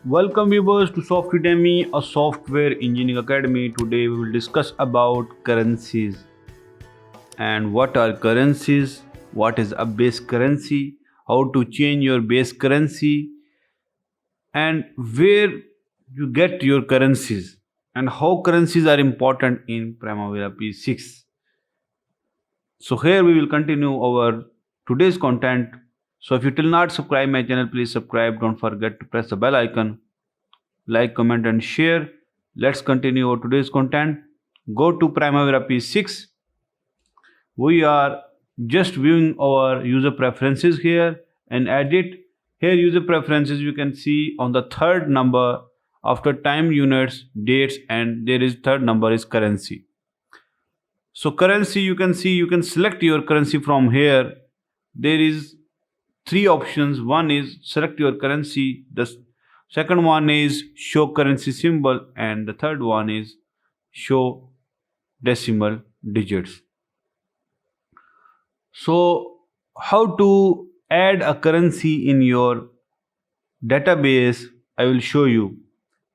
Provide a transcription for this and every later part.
Welcome viewers to Softedemy, a software engineering academy. Today we will discuss about currencies and what are currencies, what is a base currency, how to change your base currency, and where you get your currencies, and how currencies are important in Primavera P6. So here we will continue our today's content. So if you till not subscribe my channel, please subscribe. Don't forget to press the bell icon, like, comment, and share. Let's continue our today's content. Go to Primavera P6. We are just viewing our user preferences here and edit. Here, user preferences, you can see on the third number after time units, dates, and there is third number is currency. So currency, you can see, you can select your currency from here. There is three options. One is select your currency. The second one is show currency symbol, and the third one is show decimal digits. So how to add a currency in your database, I will show you.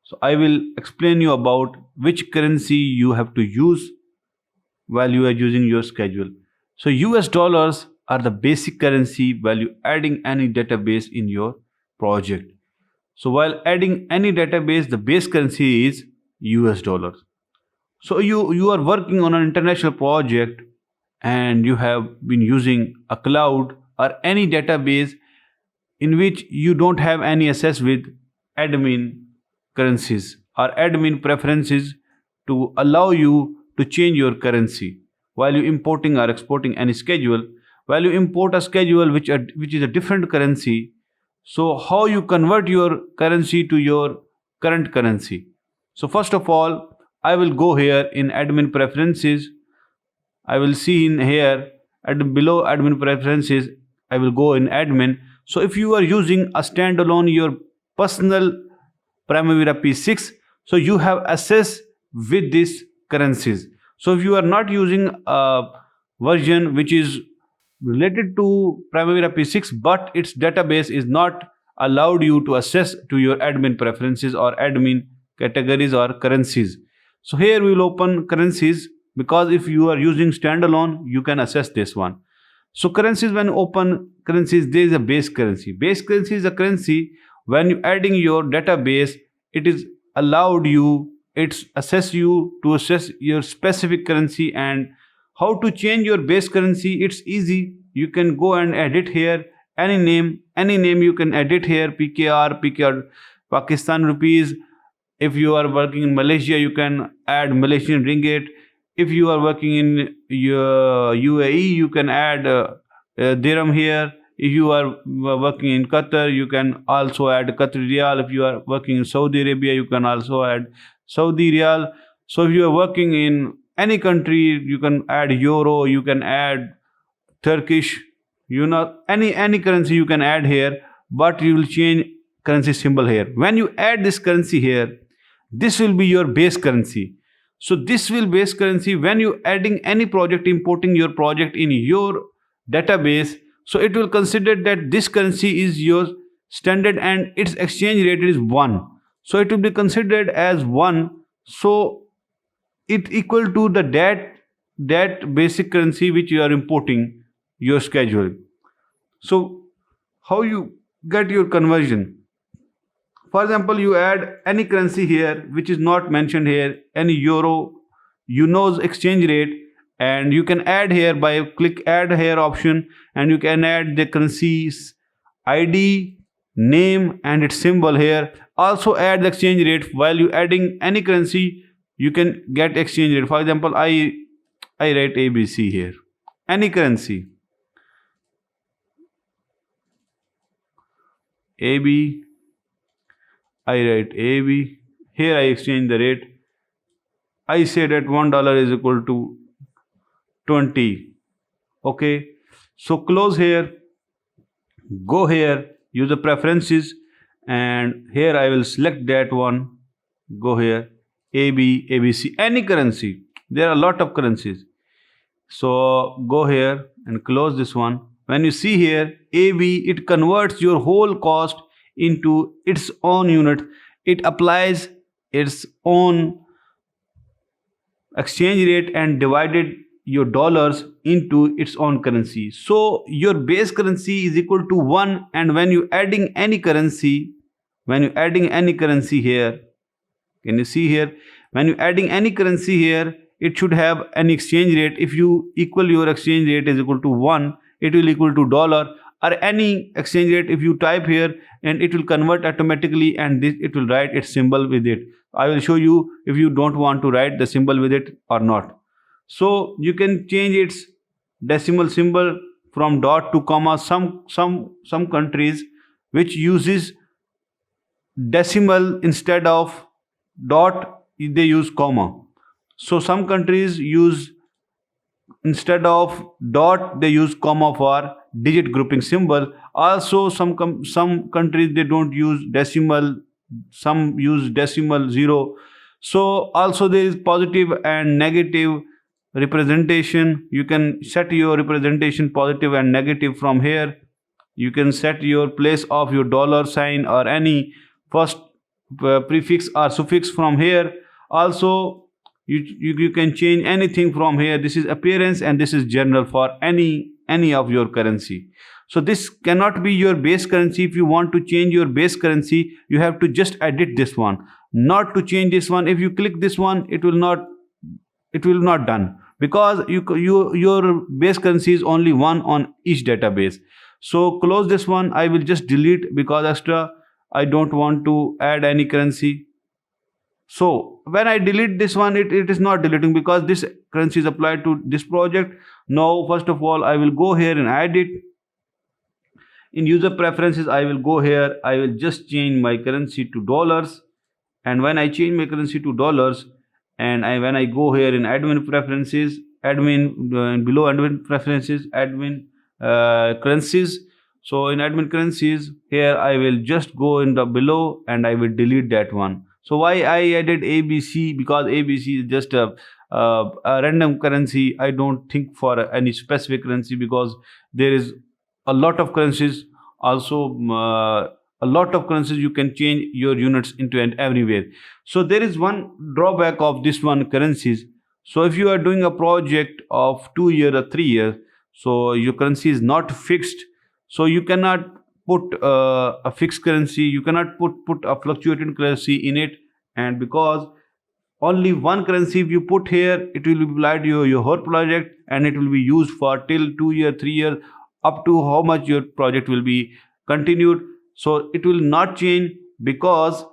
So I will explain you about which currency you have to use while you are using your schedule. So US dollars are the basic currency while you adding any database in your project. So while adding any database, the base currency is US dollars. So you are working on an international project and you have been using a cloud or any database in which you don't have any access with admin currencies or admin preferences to allow you to change your currency while you importing or exporting any schedule. While you import a schedule which is a different currency, so how you convert your currency to your current currency? So first of all, I will go here in admin preferences. I will see in here at below admin preferences, I will go in admin. So if you are using a standalone your personal Primavera P6, so you have access with these currencies. So if you are not using a version which is related to Primavera P6 but its database is not allowed you to access to your admin preferences or admin categories or currencies. So here we will open currencies, because if you are using standalone you can access this one. So currencies, when open currencies, there is a base currency. Base currency is a currency when you adding your database, it is allowed you, it's assess you to assess your specific currency. And how to change your base currency, it's easy. You can go and edit here any name you can edit here. PKR Pakistan rupees. If you are working in Malaysia, you can add Malaysian ringgit. If you are working in your UAE, you can add dirham here. If you are working in Qatar, you can also add Qatari Riyal. If you are working in Saudi Arabia, you can also add Saudi Riyal. So if you are working in any country, you can add Euro, you can add Turkish, any currency you can add here, but you will change currency symbol here. When you add this currency here, this will be your base currency. So this will base currency when you adding any project, importing your project in your database. So it will consider that this currency is your standard and its exchange rate is 1. So it will be considered as 1. So it equal to the that basic currency which you are importing your schedule. So how you get your conversion? For example, you add any currency here which is not mentioned here, any euro, exchange rate, and you can add here by click add here option, and you can add the currency's ID, name, and its symbol here. Also add the exchange rate. While you adding any currency, you can get exchange rate. For example, I write ABC here, any currency, AB. I write AB. Here I exchange the rate. I say that $1 is equal to 20. Okay. So close here. Go here. Use the preferences. And here I will select that one. Go here. AB, ABC. Any currency. There are a lot of currencies. So go here and close this one. When you see here AB, it converts your whole cost into its own unit. It applies its own exchange rate and divided your dollars into its own currency. So your base currency is equal to 1, and when you adding any currency, here, can you see here, when you adding any currency here, it should have an exchange rate. If you equal your exchange rate is equal to 1, it will equal to dollar or any exchange rate if you type here, and it will convert automatically, and this it will write its symbol with it. I will show you if you don't want to write the symbol with it or not. So you can change its decimal symbol from dot to comma. Some countries which uses decimal instead of dot, they use comma. So some countries use, instead of dot, they use comma for digit grouping symbol. Also some countries, they don't use decimal, some use decimal 0. So also there is positive and negative representation. You can set your representation positive and negative from here. You can set your place of your dollar sign or any first prefix or suffix from here. Also you can change anything from here. This is appearance and this is general for any of your currency. So this cannot be your base currency. If you want to change your base currency, you have to just edit this one, not to change this one. If you click this one, it will not done, because your base currency is only one on each database. So close this one. I will just delete, because extra I don't want to add any currency. So when I delete this one, it is not deleting, because this currency is applied to this project. Now first of all, I will go here and add it. In user preferences, I will go here, I will just change my currency to dollars. And when I change my currency to dollars, and when I go here in admin preferences, below admin preferences, admin currencies. So in admin currencies, here I will just go in the below and I will delete that one. So why I added ABC? Because ABC is just a random currency. I don't think for any specific currency, because there is a lot of currencies. Also a lot of currencies you can change your units into and everywhere. So there is one drawback of this one currencies. So if you are doing a project of 2 years or 3 years, so your currency is not fixed, so you cannot put a fixed currency, you cannot put a fluctuating currency in it. And because only one currency if you put here, it will be applied to your whole project, and it will be used for till 2 years, 3 years, up to how much your project will be continued. So it will not change, because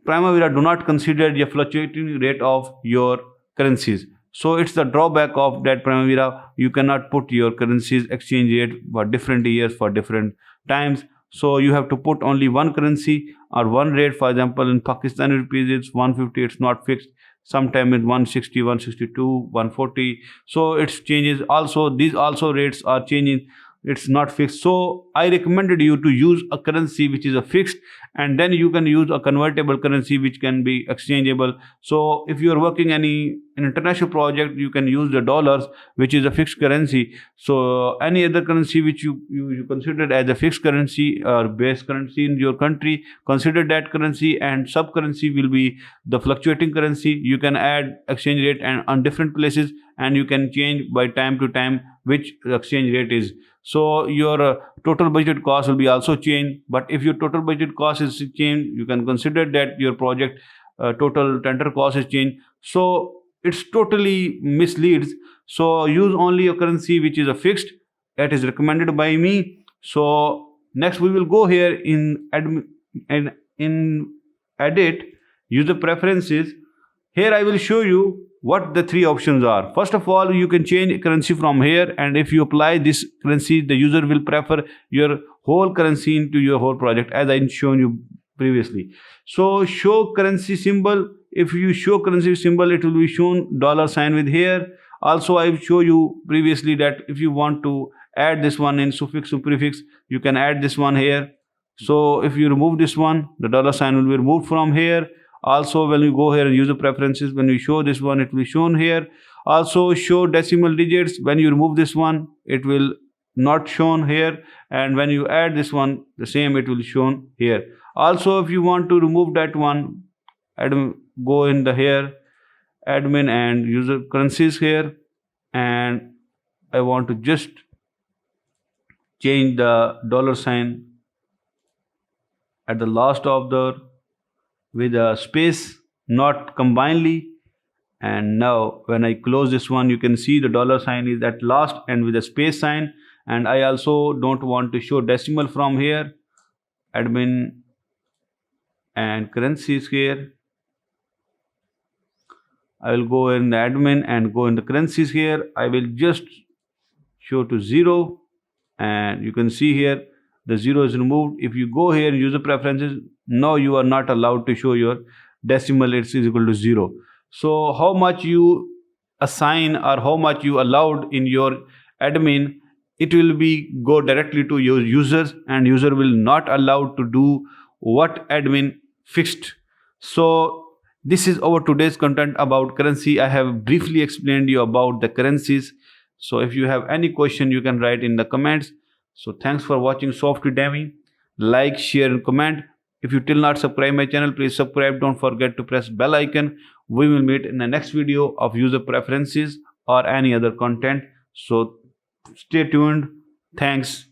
Primavera do not consider the fluctuating rate of your currencies. So it's the drawback of that Primavera. You cannot put your currencies exchange rate for different years, for different times. So you have to put only one currency or one rate. For example, in Pakistani rupees it's 150, it's not fixed. Sometime it's 160, 162, 140. So it changes. Also these also rates are changing, it's not fixed. So I recommended you to use a currency which is a fixed, and then you can use a convertible currency which can be exchangeable. So if you are working an international project, you can use the dollars, which is a fixed currency. So any other currency which you consider as a fixed currency or base currency in your country, consider that currency, and sub currency will be the fluctuating currency. You can add exchange rate and on different places, and you can change by time to time which the exchange rate is. So your total budget cost will be also changed. But if your total budget cost is changed, you can consider that your project total tender cost is changed. So it's totally misleads. So use only a currency which is a fixed, that is recommended by me. So next we will go here in edit user preferences. Here I will show you what the three options are. First of all, you can change currency from here, and if you apply this currency, the user will prefer your whole currency into your whole project, as I shown you previously. So show currency symbol. If you show currency symbol, it will be shown dollar sign with here. Also I show you previously that if you want to add this one in suffix or prefix, you can add this one here. So if you remove this one, the dollar sign will be removed from here. Also when you go here in user preferences, when you show this one, it will be shown here. Also show decimal digits. When you remove this one, it will not shown here, and when you add this one, the same it will shown here. Also, if you want to remove that one, go in the here admin and user currencies here, and I want to just change the dollar sign at the last of the with a space, not combinedly. And now when I close this one, you can see the dollar sign is at last and with a space sign. And I also don't want to show decimal from here. Admin and currencies here. I will go in the admin and go in the currencies here. I will just show to 0, and you can see here the 0 is removed. If you go here in user preferences, now you are not allowed to show your decimal, it's is equal to 0. So how much you assign or how much you allowed in your admin, it will be go directly to your users, and user will not allowed to do what admin fixed. So this is our today's content about currency. I have briefly explained you about the currencies. So if you have any question, you can write in the comments. So thanks for watching Softedemy. Like, share and comment. If you till not subscribe my channel, please subscribe. Don't forget to press bell icon. We will meet in the next video of user preferences or any other content. So stay tuned. Thanks.